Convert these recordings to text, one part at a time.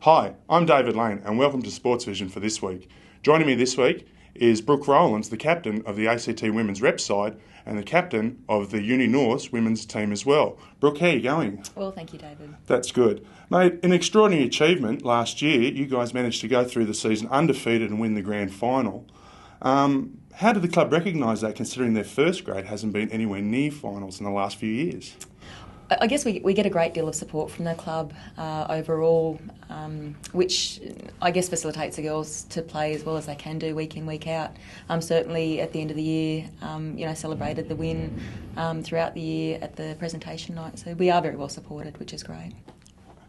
Hi, I'm David Lane and welcome to Sports Vision for this week. Joining me this week is Brooke Rowlands, the captain of the ACT Women's Rep side and the captain of the Uni North women's team as well. Brooke, how are you going? Well, thank you, David. That's good. Mate, an extraordinary achievement last year. You guys managed to go through the season undefeated and win the grand final. How did the club recognise that, considering their first grade hasn't been anywhere near finals in the last few years? I guess we get a great deal of support from the club overall, which I guess facilitates the girls to play as well as they can do week in, week out. Certainly at the end of the year, celebrated the win throughout the year at the presentation night. So we are very well supported, which is great.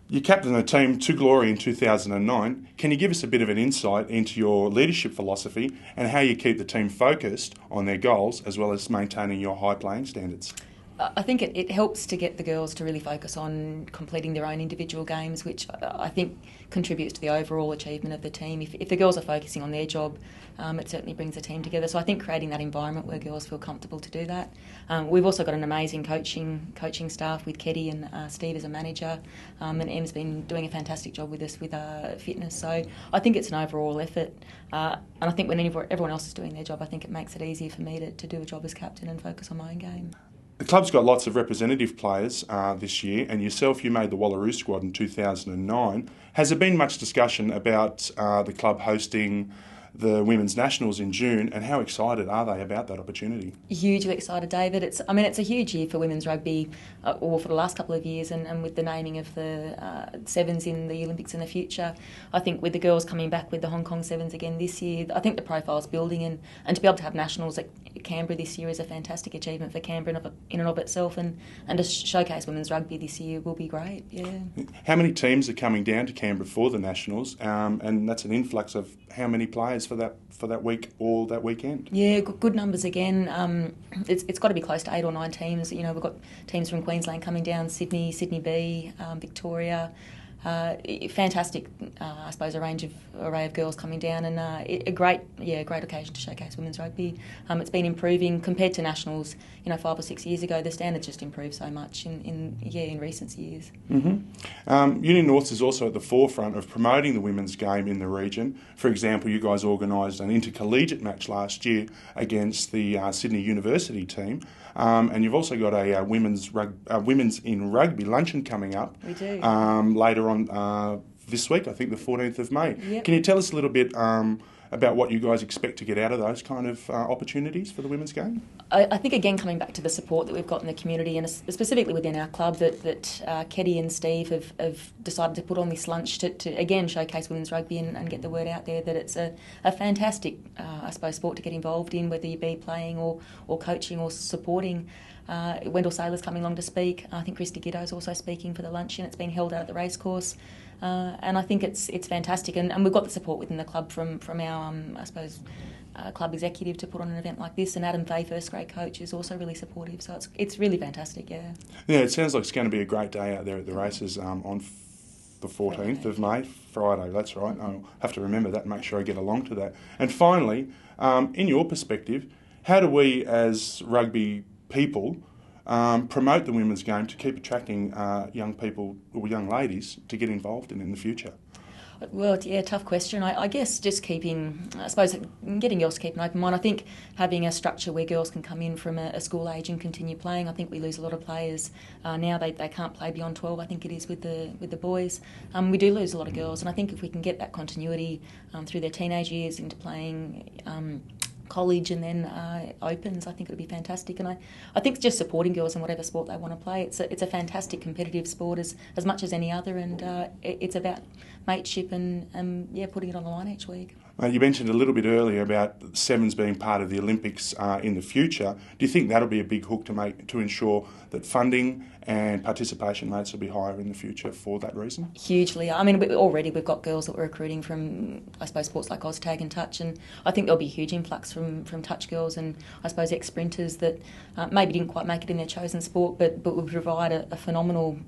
You captained the team to glory in 2009. Can you give us a bit of an insight into your leadership philosophy and how you keep the team focused on their goals as well as maintaining your high playing standards? I think it helps to get the girls to really focus on completing their own individual games, which I think contributes to the overall achievement of the team. If the girls are focusing on their job, it certainly brings the team together. So I think creating that environment where girls feel comfortable to do that. We've also got an amazing coaching staff with Keddy and Steve as a manager, and Em's been doing a fantastic job with us with fitness. So I think it's an overall effort, and I think when everyone else is doing their job, I think it makes it easier for me to do a job as captain and focus on my own game. The club's got lots of representative players this year, and yourself, you made the Wallaroo squad in 2009. Has there been much discussion about the club hosting the Women's Nationals in June, and how excited are they about that opportunity? Hugely excited, David. It's a huge year for women's rugby, or for the last couple of years, and with the naming of the Sevens in the Olympics in the future. I think with the girls coming back with the Hong Kong Sevens again this year, I think the profile's building, and to be able to have Nationals at Canberra this year is a fantastic achievement for Canberra in and of itself, and to showcase women's rugby this year will be great, yeah. How many teams are coming down to Canberra for the Nationals, and that's an influx of how many players for that week or that weekend? Yeah, good numbers again. It's got to be close to 8 or 9 teams. You know, we've got teams from Queensland coming down, Sydney B, Victoria. Fantastic, I suppose, array of girls coming down, and a great occasion to showcase women's rugby. It's been improving compared to Nationals. 5 or 6 years ago, the standards just improved so much in recent years. Mm-hmm. Uni North is also at the forefront of promoting the women's game in the region. For example, you guys organised an intercollegiate match last year against the Sydney University team, and you've also got a women's in rugby luncheon coming up. We do. Later on this week, I think the 14th of May. Yep. Can you tell us a little bit about what you guys expect to get out of those kind of opportunities for the women's game? I think, again, coming back to the support that we've got in the community, and specifically within our club, that Keddy and Steve have decided to put on this lunch to again showcase women's rugby and get the word out there that it's a fantastic, sport to get involved in, whether you be playing or coaching or supporting. Wendell Saylor's coming along to speak. I think Christy Giddo's also speaking for the luncheon. It's been held out at the racecourse. And I think it's fantastic, and we've got the support within the club from our club executive to put on an event like this, and Adam Fay, first grade coach, is also really supportive, so it's really fantastic. Yeah, it sounds like it's going to be a great day out there at the races on the 14th of May, Friday. That's right. I'll have to remember that and make sure I get along to that. And finally, in your perspective, how do we as rugby people promote the women's game to keep attracting young people or young ladies to get involved in the future? Well, yeah, tough question. I guess just getting girls to keep an open mind. I think having a structure where girls can come in from a school age and continue playing. I think we lose a lot of players now. They can't play beyond 12. I think it is with the boys. We do lose a lot of girls, and I think if we can get that continuity through their teenage years into playing college and then opens, I think it'll be fantastic. And I think just supporting girls in whatever sport they want to play. It's a fantastic competitive sport as much as any other, and it's about mateship and putting it on the line each week. You mentioned a little bit earlier about Sevens being part of the Olympics in the future. Do you think that'll be a big hook to ensure that funding and participation rates will be higher in the future for that reason? Hugely. I mean, already we've got girls that we're recruiting from, sports like OzTag and Touch, and I think there'll be a huge influx from Touch girls and, ex-sprinters that maybe didn't quite make it in their chosen sport, but would provide a phenomenal,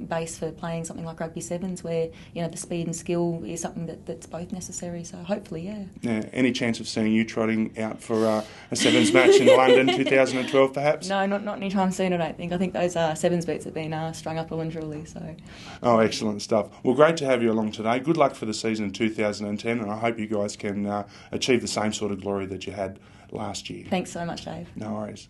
base for playing something like Rugby Sevens, where, the speed and skill is something that's both necessary. So hopefully, yeah. Yeah. Any chance of seeing you trotting out for a Sevens match in London 2012, perhaps? No, not anytime soon, I don't think. I think those sevens boots have been strung up well and truly. So. Oh, excellent stuff. Well, great to have you along today. Good luck for the season in 2010, and I hope you guys can achieve the same sort of glory that you had last year. Thanks so much, Dave. No worries.